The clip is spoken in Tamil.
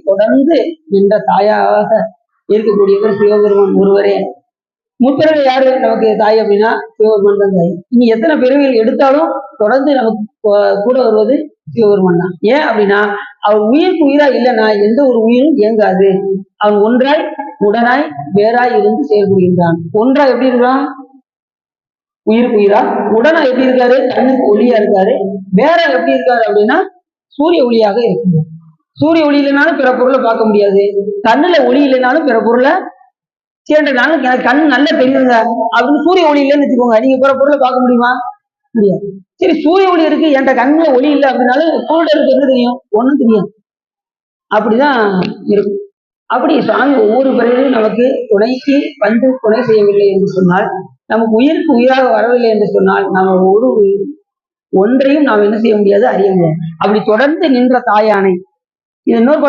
தொடர்ந்து நின்ற தாயாக இருக்கக்கூடியவர் சிவபெருமான் ஒருவரே. முற்பிறவி யாரு நமக்கு தாய் அப்படின்னா சிவபெருமான் தான் தாய். இனி எத்தனை பிறவிகள் எடுத்தாலும் தொடர்ந்து நமக்கு கூட வருவது சிவபெருமான் தான். ஏன் அப்படின்னா அவர் உயிருக்கு உயிரா இல்லைன்னா எந்த ஒரு உயிரும் இயங்காது. அவன் ஒன்றாய் உடனாய் வேறாய் இருந்து செயல்படுகின்றான். ஒன்றா எப்படி இருக்கான்? உயிருக்கு உயிரா. உடனா எப்படி இருக்காரு? கண்ணுக்கு ஒளியா இருக்காரு. வேற எப்படி இருக்காரு அப்படின்னா சூரிய ஒளியாக இருக்குது. சூரிய ஒளி இல்லைனாலும் பிற பொருளை பார்க்க முடியாது. கண்ணுல ஒளி இல்லைனாலும் பிற பொருளை சேர்ந்தனாலும் எனக்கு கண் நல்லா தெரியுங்க அப்படின்னு சூரிய ஒளி இல்லைன்னு வச்சுக்கோங்க, நீங்க பிற பொருளை பார்க்க முடியுமா? முடியாது. சரி, சூரிய ஒளி இருக்கு, என்கிட்ட கண்ணுல ஒளி இல்லை அப்படின்னாலும் பொருள் இருக்கு, என்ன தெரியும்? ஒண்ணும் தெரியும். அப்படிதான் இருக்கும். அப்படி சுவாமி ஒவ்வொரு பிறரையும் நமக்கு துணைக்கு வந்து துணை செய்யவில்லை என்று சொன்னால், நமக்கு உயிருக்கு உயிராக வரவில்லை என்று சொன்னால், நம்ம ஒன்றையும் நாம் என்ன செய்ய முடியாது, அறிய முடியாது. அப்படி தொடர்ந்து நின்ற தாயானை இது இன்னொரு